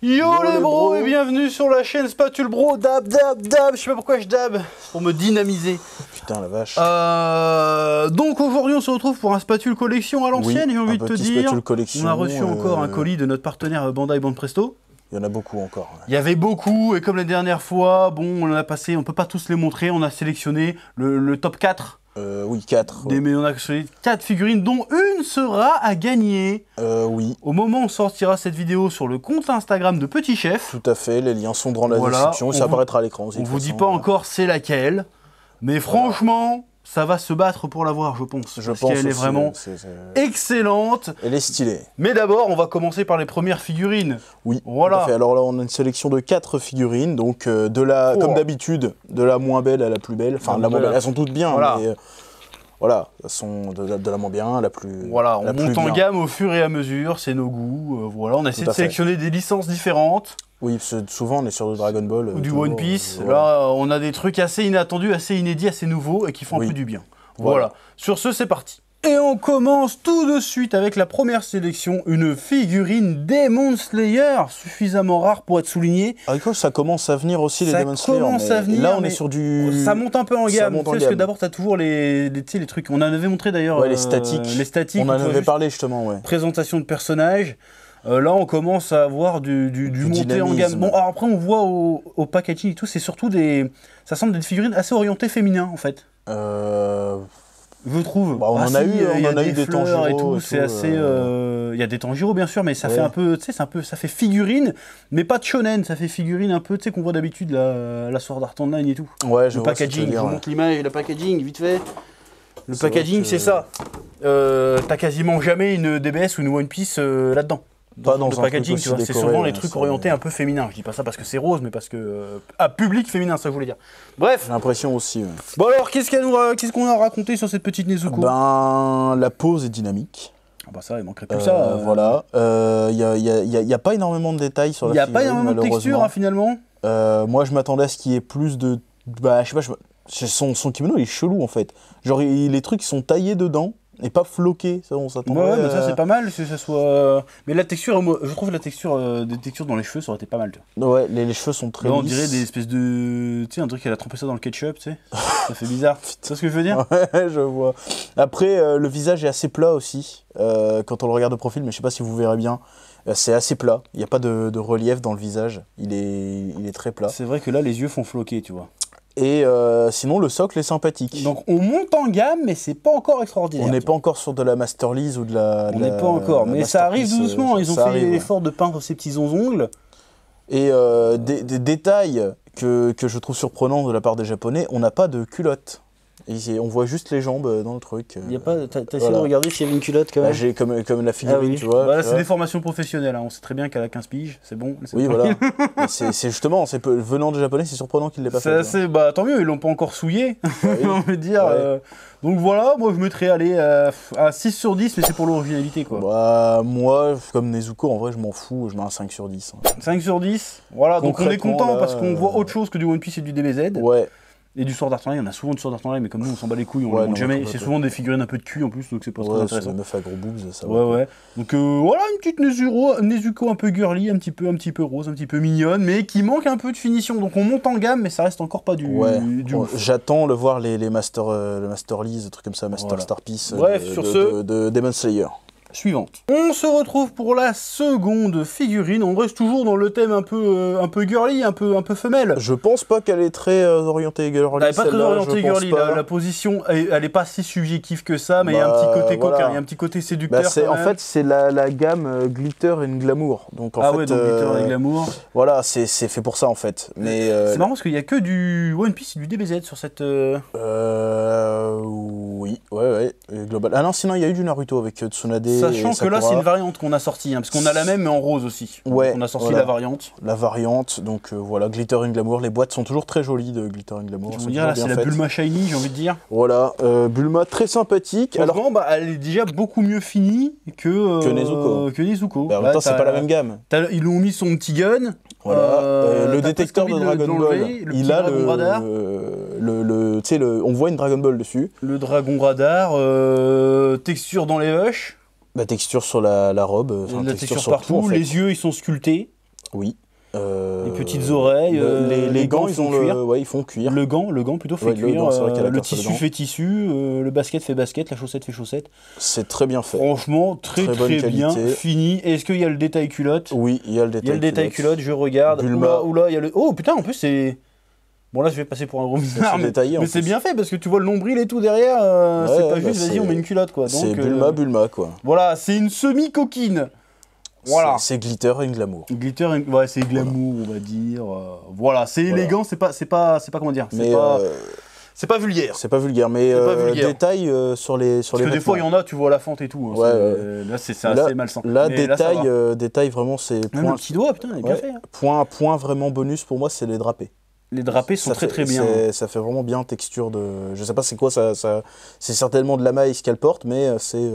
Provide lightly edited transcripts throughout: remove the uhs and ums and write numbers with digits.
Yo les bros et bienvenue sur la chaîne Spatule Bro, dab, je sais pas pourquoi je dab, c'est pour me dynamiser. Putain la vache. Donc aujourd'hui on se retrouve pour un Spatule collection à l'ancienne, j'ai envie de te dire. On a reçu encore un colis de notre partenaire Bandai Bande Presto. Il y en a beaucoup encore. Ouais. Il y avait beaucoup et comme la dernière fois, bon on en a passé, on peut pas tous les montrer, on a sélectionné le top 4. Oui, 4. Ouais. Mais on a sélectionné 4 figurines dont une sera à gagner. Oui. Au moment où on sortira cette vidéo sur le compte Instagram de Petit Chef. Tout à fait, les liens sont dans la description et ça apparaîtra à l'écran aussi. On vous dit pas encore c'est laquelle, mais franchement, ça va se battre pour l'avoir, je pense. Parce qu'elle est vraiment excellente. Elle est stylée. Mais d'abord, on va commencer par les premières figurines. Oui, voilà. Tout à fait. Alors là, on a une sélection de 4 figurines, donc comme d'habitude, de la moins belle à la plus belle. Enfin, la moins belle, elles sont toutes bien, voilà. mais voilà, elles sont de la moins bien à la plus. Voilà, on monte en gamme au fur et à mesure, c'est nos goûts. Voilà, on a essayé de sélectionner des licences différentes. Oui, parce que souvent on est sur du Dragon Ball. Ou du One Piece. Voilà. Là, on a des trucs assez inattendus, assez inédits, assez nouveaux et qui font un peu du bien. Voilà. Sur ce, c'est parti. Et on commence tout de suite avec la première sélection, une figurine Demon Slayer, suffisamment rare pour être soulignée. Ça commence à venir aussi les Demon Slayer. Ça commence à venir. Là, on est sur du. Ça monte un peu en gamme. Parce que d'abord, tu as toujours les trucs. On en avait montré d'ailleurs. Ouais, les statiques. Les statiques. On en avait parlé justement, ouais. Présentation de personnages. Là, on commence à avoir du monté en gamme. Bon, alors après, on voit au packaging et tout, c'est surtout des. Ça semble des figurines assez orientées féminins, en fait. Je trouve. Bah, on en a eu des Tanjiro et tout. C'est assez. Il y a des Tanjiro, bien sûr, mais ça fait un peu. Tu sais, ça fait figurine, mais pas de shonen. Ça fait figurine un peu, tu sais, qu'on voit d'habitude la Sword Art Online et tout. Ouais, je vois. Le packaging, je vous montre l'image, le packaging, vite fait. Le packaging, c'est ça. T'as quasiment jamais une DBS ou une One Piece là-dedans. Pas dans le packaging, tu vois, c'est souvent les trucs orientés un peu féminins. Je dis pas ça parce que c'est rose, mais parce que public féminin, ça je voulais dire. Bref. J'ai l'impression aussi. Ouais. Bon alors, qu'est-ce qu'on a raconté sur cette petite Nezuko? Ben, la pose est dynamique. Ah bah ça, il manquerait plus que ça. Voilà. Y a pas énormément de détails sur la figurine. Il y a pas énormément de texture, hein, finalement. Moi, je m'attendais à ce qu'il y ait plus de. Bah, je sais pas. Son kimono, il est chelou en fait. Genre, les trucs, ils sont taillés dedans. Et pas floqué, ça on s'attendrait. Ouais, mais ça c'est pas mal que ça soit. Mais la texture, moi, je trouve la texture des textures dans les cheveux, ça aurait été pas mal. Ouais, les cheveux sont très lisses. On dirait des espèces de. Tu sais, un truc qu'elle a trempé ça dans le ketchup, tu sais. Ça fait bizarre. Tu sais ce que je veux dire? Ouais, je vois. Après, le visage est assez plat aussi, quand on le regarde de profil, mais je sais pas si vous verrez bien. C'est assez plat, il n'y a pas de relief dans le visage, il est très plat. C'est vrai que là, les yeux font floquer, tu vois. Et sinon, le socle est sympathique. Donc on monte en gamme, mais c'est pas encore extraordinaire. On n'est pas encore sur de la Master Lease ou de la. On n'est pas encore, mais ça arrive doucement. Ils ont fait l'effort de peindre ces petits ongles. Et des détails que je trouve surprenants de la part des Japonais, on n'a pas de culotte. Et on voit juste les jambes dans le truc. Y a pas. T'as essayé de regarder s'il y avait une culotte quand même? J'ai comme la figurine, tu vois. Voilà, c'est des formations professionnelles. Hein. On sait très bien qu'elle a 15 piges, c'est bon. Oui, voilà. C'est justement, venant des Japonais, c'est surprenant qu'ils l'aient pas fait. Bah tant mieux, ils l'ont pas encore souillé. On veut dire. Donc voilà, moi je mettrais à 6 sur 10, mais c'est pour l'originalité quoi. Bah, moi, comme Nezuko, en vrai, je m'en fous, je mets un 5 sur 10. 5 sur 10. Voilà, donc on est content parce qu'on voit autre chose que du One Piece et du DBZ. Ouais. Et du Sword Art Online, on a souvent du Sword Art Online, mais comme nous on s'en bat les couilles, on le montre jamais. C'est souvent des figurines un peu de cul en plus, donc c'est pas très intéressant. C'est meuf à gros boobs, ça va. Ouais. Donc voilà, une petite Nezuko un peu girly, un petit peu rose, un petit peu mignonne, mais qui manque un peu de finition. Donc on monte en gamme, mais ça reste encore pas du ouf. J'attends le voir le Master Lease, des trucs comme ça, Master Star Piece. Bref, sur ce. De Demon Slayer. Suivante. On se retrouve pour la seconde figurine. On reste toujours dans le thème un peu girly, un peu femelle. Je pense pas qu'elle est très orientée girly. Elle est pas très orientée girly. La position, elle est pas si subjective que ça, mais il y a un petit côté coquin, il y a un petit côté séducteur. En fait, c'est la gamme Glitter and Glamour. Donc en fait, donc Glitter et Glamour. Voilà, c'est fait pour ça en fait. Mais c'est marrant parce qu'il y a que du One Piece et du DBZ sur cette. Oui, ouais. Global. Ah non, sinon il y a eu du Naruto avec Tsunade. Sachant que là, c'est une variante qu'on a sortie, hein, parce qu'on a la même, mais en rose aussi. Ouais. Donc on a sorti la variante. La variante, donc voilà, Glitter and Glamour. Les boîtes sont toujours très jolies de Glitter and Glamour. Je veux dire, là, c'est la Bulma Shiny, j'ai envie de dire. Voilà, Bulma très sympathique. Alors, elle est déjà beaucoup mieux finie que Nezuko. Bah, en même temps, c'est pas la même gamme. Ils ont mis son petit gun. Voilà, le détecteur de Dragon Ball. Il a Dragon Radar. On voit une Dragon Ball dessus. Le Dragon Radar, texture dans les hush. La texture sur la robe, la texture sur partout, tout, en fait. Les yeux ils sont sculptés. Oui. Les petites oreilles. Les gants, ils font cuir. Ouais, ils font cuir. Le gant plutôt fait cuir. Le tissu fait tissu. Le basket fait basket. La chaussette fait chaussette. C'est très bien fait. Franchement, très bien fini. Est-ce qu'il y a le détail culotte? Oui, il y a le détail culotte. Il y a le détail culotte, je regarde. Oula, il y a le. Oh putain, en plus c'est. Bon là je vais passer pour un gros minard, mais c'est bien fait parce que tu vois le nombril et tout derrière, c'est pas juste vas-y on met une culotte quoi. C'est Bulma quoi. Voilà, c'est une semi-coquine. Voilà. C'est glitter and glamour. Ouais, c'est glamour on va dire. Voilà, c'est élégant, c'est pas comment dire, c'est pas vulgaire. C'est pas vulgaire, mais détail sur les Parce que des fois il y en a, tu vois la fente et tout. Là c'est assez malsain. Là détail vraiment c'est. Même le petit doigt putain, il est bien fait. Point vraiment bonus pour moi c'est les drapés. Les drapés sont très bien. Ça fait vraiment bien texture de... Je sais pas c'est quoi, c'est certainement de la maïs qu'elle porte, mais c'est...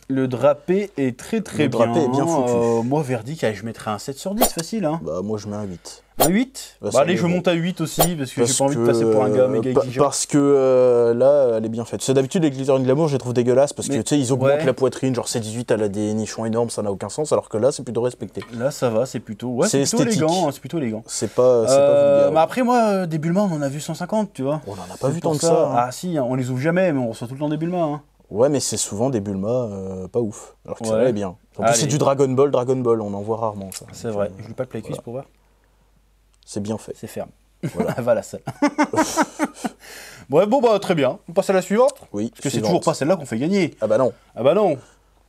Le drapé est très bien. Le drapé est bien foutu. Moi, verdict, je mettrais un 7 sur 10, facile. Hein. Bah, moi, je mets un 8. Un 8 allez, je monte à 8 aussi, parce que j'ai pas envie de passer pour un gars méga exigeant. Parce que là, elle est bien faite. C'est d'habitude, les glitter and glamour, je les trouve dégueulasses, parce que tu sais, ils augmentent la poitrine, genre C18, elle a des nichons énormes, ça n'a aucun sens, alors que là, c'est plutôt respecté. Là, ça va, c'est plutôt élégant. C'est plutôt élégant. C'est pas vulgaire. Mais après, moi, des Bulma, on en a vu 150, tu vois. On en a pas vu tant que ça. Ah si, on les ouvre jamais, mais on reçoit tout le temps des Bulma. Hein. Ouais, mais c'est souvent des Bulma pas ouf. Alors que ça est bien. En plus, c'est du Dragon Ball, on en voit rarement ça. C'est vrai, je lui pas le play cuisse pour voir. C'est bien fait. C'est ferme. Voilà. Va la salle. Ouais, bon, bah très bien. On passe à la suivante. Oui. Parce que c'est toujours pas celle-là qu'on fait gagner. Ah bah non. Ah bah non.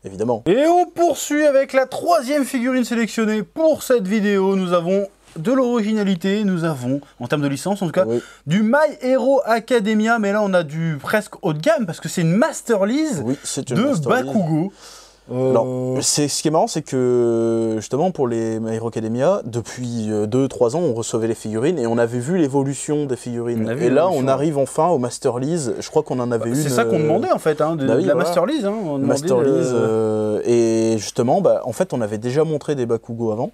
Évidemment. Et on poursuit avec la 3e figurine sélectionnée pour cette vidéo. Nous avons de l'originalité, nous avons, en termes de licence en tout cas, du My Hero Academia. Mais là, on a du presque haut de gamme parce que c'est une Master Lease de Bakugo. Alors, ce qui est marrant, c'est que justement pour les My Hero Academia, depuis 2-3 ans, on recevait les figurines et on avait vu l'évolution des figurines. Et là, on arrive enfin au Master Lease. Je crois qu'on en avait une. C'est ça qu'on demandait en fait, hein, de la Master Lease. Hein, Master Lease. Et justement, en fait, on avait déjà montré des Bakugo avant.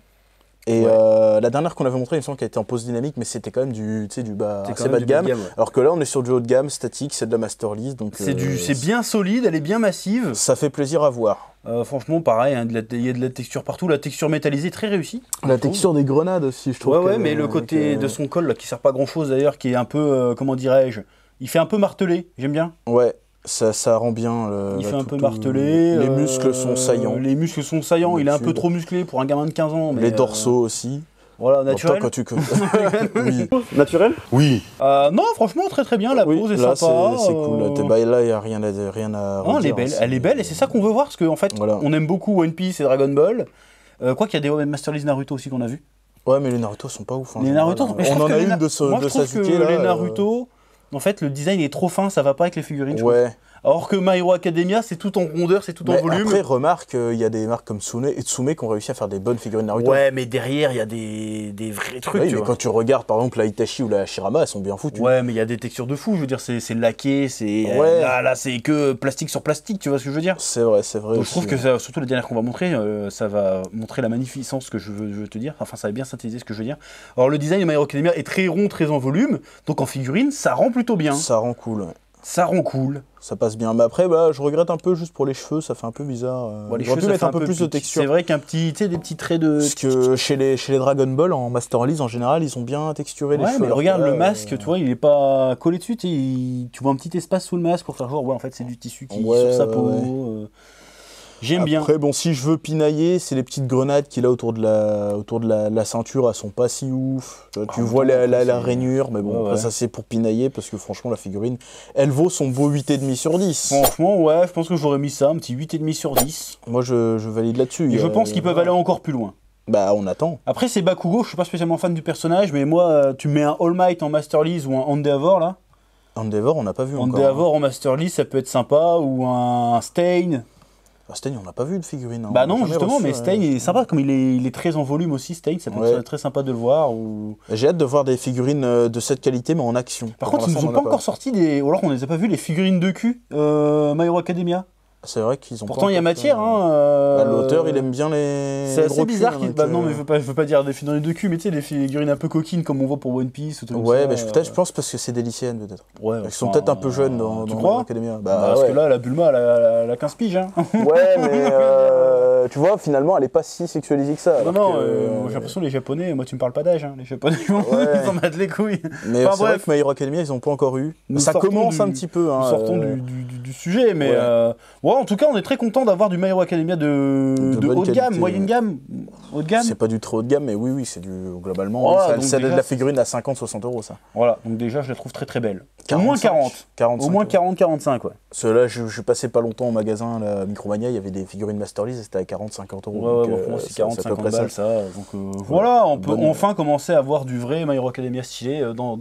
Et la dernière qu'on avait montrée, il me semble qu'elle était en pose dynamique, mais c'était quand même du assez bas de gamme. Alors que là, on est sur du haut de gamme, statique, c'est de la Master Lease. C'est bien solide, elle est bien massive. Ça fait plaisir à voir. Franchement, pareil, hein, il y a de la texture partout, la texture métallisée très réussie. La texture des grenades aussi, je trouve. Ouais, mais le côté de son col, là, qui sert pas grand chose d'ailleurs, qui est un peu, comment dirais-je, il fait un peu martelé, j'aime bien. Ouais. Ça rend bien. Il fait un peu martelé. Les muscles sont saillants. Les muscles sont saillants. Il est un peu trop musclé pour un gamin de 15 ans. Mais les dorsaux aussi. Voilà, naturel. Quand tu... Oui. Naturel. Oui. Non, franchement, très bien. La pose est sympa. C'est cool. Là, il n'y a rien à non, elle est belle. Elle est belle et c'est ça qu'on veut voir parce qu'en fait, on aime beaucoup One Piece et Dragon Ball. Quoi qu'il y a des Master League Naruto aussi qu'on a vu. Ouais, mais les Naruto sont pas ouf. Hein, les Naruto, on en a une de Sasuke là. Les Naruto, en fait, le design est trop fin, ça va pas avec les figurines. Ouais. Alors que My Hero Academia, c'est tout en rondeur, c'est tout en volume. Après, remarque, il y a des marques comme Tsune et Tsume qui ont réussi à faire des bonnes figurines Naruto. Ouais, mais derrière, il y a des vrais trucs. Oui, mais quand tu regardes, par exemple, la Itachi ou la Hashirama, elles sont bien foutues. Ouais, mais il y a des textures de fou, je veux dire, c'est laqué, c'est... Là, c'est que plastique sur plastique, tu vois ce que je veux dire? C'est vrai. Donc, je trouve que, surtout les dernières qu'on va montrer, ça va montrer la magnificence que je veux te dire. Enfin, ça va bien synthétiser ce que je veux dire. Alors, le design de My Hero Academia est très rond, très en volume. Donc, en figurine, ça rend plutôt bien. Ça rend cool, ouais. Ça rend cool. Ça passe bien. Mais après, je regrette un peu juste pour les cheveux, ça fait un peu bizarre. Les cheveux, pu mettre un peu plus de texture. C'est vrai qu'un petit, tu sais, des petits traits de... Parce que chez les Dragon Ball, en Master Lease, en général, ils ont bien texturé les cheveux. Mais regarde le masque, tu vois, il est pas collé dessus, tu vois un petit espace sous le masque pour faire genre, en fait, c'est du tissu qui est sur sa peau. J'aime bien. Après, bon, si je veux pinailler, c'est les petites grenades qu'il a autour de la ceinture, elles sont pas si ouf. Tu vois la rainure, mais bon, après, ça c'est pour pinailler, parce que franchement, la figurine, elle vaut son beau 8,5 sur 10. Franchement, ouais, je pense que j'aurais mis ça, un petit 8,5 sur 10. Moi, je valide là-dessus. Et je pense qu'ils peuvent aller encore plus loin. Bah, on attend. Après, c'est Bakugo, je suis pas spécialement fan du personnage, mais moi, tu mets un All Might en Master Lease ou un Endeavor, là. Endeavor, on n'a pas vu encore. Endeavor en Master Lease, ça peut être sympa, ou un Stain. Stain, on n'a pas vu de figurine. Bah non, justement, mais Stain, il est sympa, comme il est très en volume aussi, Stain, ça peut être très sympa de le voir. J'ai hâte de voir des figurines de cette qualité, mais en action. Par contre, ils nous ont pas encore sorti des... Ou alors on les a pas vu, les figurines de cul, My Hero Academia. C'est vrai qu'ils ont. Pourtant, il y a matière. L'auteur, il aime bien les. C'est assez bizarre qu'il. Non, mais je veux pas dire des figurines de cul, mais tu sais, des figurines un peu coquines comme on voit pour One Piece. Ouais, mais peut-être, je pense parce que c'est des lycéennes, peut-être. Ouais. Ils sont peut-être un peu jeunes dans l'Academia. Parce que là, la Bulma, elle a 15 piges. Ouais, mais tu vois, finalement, elle est pas si sexualisée que ça. Non, j'ai l'impression que les Japonais, moi, tu me parles pas d'âge. Les Japonais, ils en mettent les couilles. Mais c'est vrai que My Hero Academia, ils ont pas encore eu. Ça commence un petit peu. Nous sortons du sujet, mais. En tout cas, on est très content d'avoir du My Hero Academia de haut de gamme, moyenne gamme, haut de gamme. C'est pas du très haut de gamme, mais oui, c'est du globalement. C'est de la figurine à 50-60 € ça. Voilà, donc déjà, je la trouve très très belle. 45, au moins 40. 45, au moins 40-45, ouais. Ceux-là, je passais pas longtemps au magasin, la Micromania, il y avait des figurines Masterlease, c'était à 40-50 €. Ouais, moi c'est 40-50 balles ça. Donc voilà, on peut enfin commencer à avoir du vrai My Hero Academia stylé dans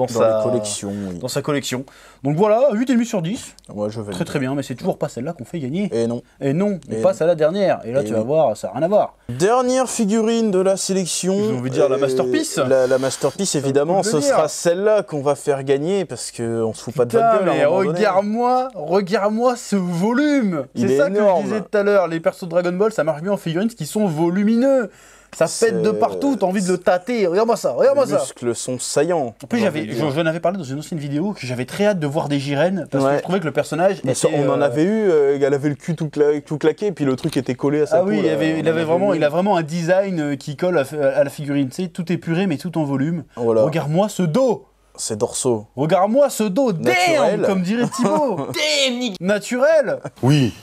sa collection. Dans sa collection. Donc voilà, 8,5 sur 10. Ouais, je vais. Très bien, mais c'est toujours pas celle-là qu'on fait gagner. Et non. On passe à la dernière. Et là, tu vas voir, ça n'a rien à voir. Dernière figurine de la sélection. J'ai envie de dire la Masterpiece. La Masterpiece, évidemment, ce sera celle-là qu'on va faire gagner parce qu'on se fout pas de votre gueule. Mais regarde-moi ce volume. C'est ça énorme. Que je disais tout à l'heure. Les persos de Dragon Ball, ça marche bien en figurines qui sont volumineux. Ça pète de partout, t'as envie de le tâter. Regarde-moi ça. Les muscles sont saillants. En plus, j'en avais parlé dans une ancienne vidéo que j'avais très hâte de voir des Jiren parce que je trouvais que le personnage était, on en avait eu, elle avait le cul tout claqué et puis le truc était collé à sa peau. Ah oui, il a vraiment un design qui colle à la figurine. Tu sais, tout épuré mais tout en volume. Voilà. Regarde-moi ce dos. C'est dorsaux. Regarde-moi ce dos, damn, comme dirait Thibaut. Damn, naturel. Oui.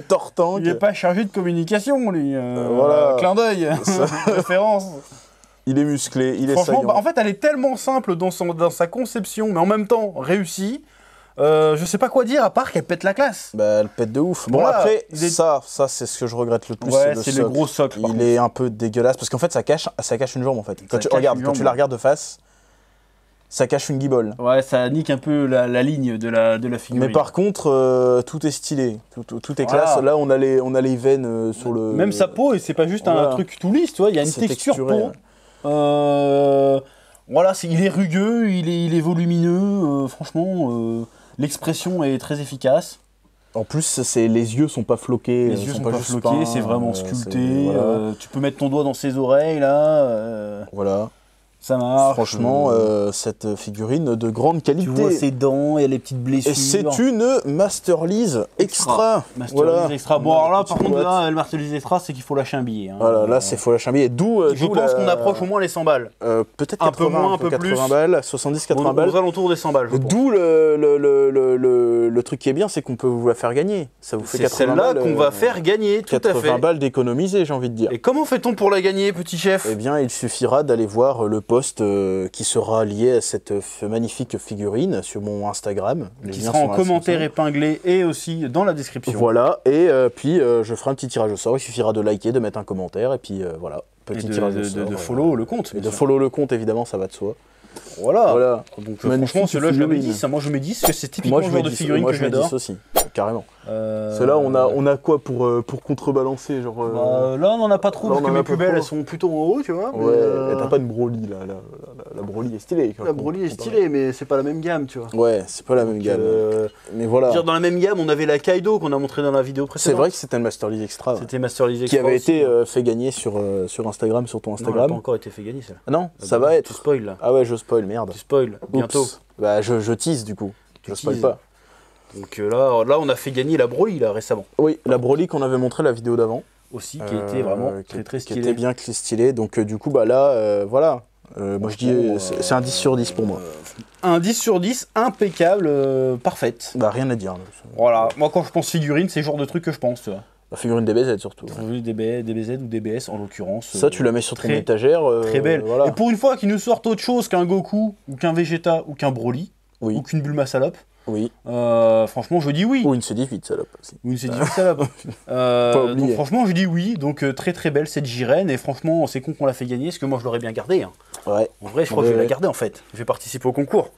Tortank. Il est pas chargé de communication, lui. Voilà. Clin d'œil. Référence. Il est musclé, il est saillant. En fait, elle est tellement simple dans sa conception, mais en même temps réussie. Je sais pas quoi dire à part qu'elle pète la classe. Bah, elle pète de ouf. Bon, voilà, après, ça c'est ce que je regrette le plus. Ouais, c'est le gros socle. Il est un peu dégueulasse parce qu'en fait, ça cache une jambe en fait. Quand tu la regardes de face, ça cache une guibole. Ouais, ça nique un peu la ligne de la figurine. Mais par contre, tout est stylé, tout est classe. Là, on a les veines sur le. Même sa peau, et c'est pas juste un truc tout lisse, tu vois. Il y a une texture peau. Voilà, il est rugueux, il est volumineux. Franchement, l'expression est très efficace. En plus, les yeux sont pas floqués. Les yeux sont pas floqués, c'est vraiment sculpté. Voilà. Tu peux mettre ton doigt dans ses oreilles là. Voilà. Ça marche. Franchement, cette figurine de grande qualité. Tu vois ses dents, il y a les petites blessures. Et c'est une Masterlease Extra. Masterlease Extra. Bon, alors là, par contre, le Masterlease Extra, c'est qu'il faut lâcher un billet. Voilà, là, c'est faut lâcher un billet. Je pense qu'on approche au moins les 100 balles. Peut-être un peu moins, un peu 80 plus. Balles, 70-80 balles. Aux alentours des 100 balles. D'où le truc qui est bien, c'est qu'on peut vous la faire gagner. Ça vous fait 80 balles. C'est celle-là qu'on va faire gagner, tout à fait. 80 balles d'économiser, j'ai envie de dire. Et comment fait-on pour la gagner, petit chef? Eh bien, il suffira d'aller voir le post qui sera lié à cette magnifique figurine sur mon Instagram. Qui sera en commentaire épinglé et aussi dans la description. Voilà, et puis je ferai un petit tirage au sort. Il suffira de liker, de mettre un commentaire, et puis voilà, petit tirage au sort. De follow le compte. Et de follow le compte, évidemment, ça va de soi. Voilà. Donc franchement, celui-là, je le mets 10. Moi, je mets 10 parce que c'est typiquement le genre de figurine que j'adore. Moi, je mets 10 aussi, carrément. Celle-là, on a quoi pour contrebalancer genre, là, on n'en a pas trop, parce que mes plus belles, elles sont plutôt en haut, tu vois. Ouais, t'as pas une Broly, là. La Broly est stylée. La Broly est stylée, mais c'est pas la même gamme, tu vois. Ouais, c'est pas la même gamme. Mais voilà. Dans la même gamme, on avait la Kaido qu'on a montré dans la vidéo précédente. C'est vrai que c'était le Masterlease Extra. C'était Masterlease Extra. Qui avait été fait gagner sur Instagram, sur ton Instagram. Non, elle n'a pas encore été fait gagner, ça. Ah non, ça va être. Tu spoil, là. Ah ouais, je spoil, merde. Tu spoil, bientôt. Bah, je tease, du coup. Je spoil pas. Donc là, on a fait gagner la Broly, là, récemment. Oui, la Broly qu'on avait montré la vidéo d'avant. Aussi, qui était vraiment très stylée. Qui était bien stylée. Donc, du coup, bah là, voilà. Moi, je dis, c'est un 10 sur 10 pour moi. Un 10 sur 10, impeccable, parfaite. Bah, rien à dire. Voilà. Moi, quand je pense figurine, c'est le genre de truc que je pense, tu vois. La figurine DBZ surtout. Oui, DBZ ou DBS en l'occurrence. Ça, tu la mets sur ton étagère. Très belle. Voilà. Et pour une fois qu'ils nous sortent autre chose qu'un Goku, ou qu'un Vegeta, ou qu'un Broly, ou qu'une Bulma salope. Oui. Franchement, je dis oui. Ou une C18 salope aussi. Ou une C18 salope. Donc franchement, je dis oui. Donc très belle cette Jiren. Et franchement, c'est con qu'on l'a fait gagner, parce que moi, je l'aurais bien gardé. Hein. Ouais. En vrai, je crois que je vais la garder en fait. Je vais participer au concours.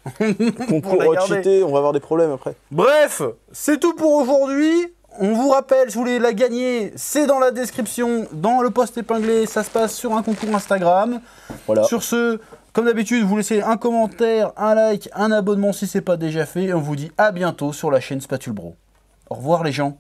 Concours cheaté, on va avoir des problèmes après. Bref, c'est tout pour aujourd'hui. On vous rappelle, si vous voulez la gagner, c'est dans la description, dans le post épinglé, ça se passe sur un concours Instagram. Voilà. Sur ce, comme d'habitude, vous laissez un commentaire, un like, un abonnement si ce n'est pas déjà fait. Et on vous dit à bientôt sur la chaîne Spatule Bro. Au revoir les gens.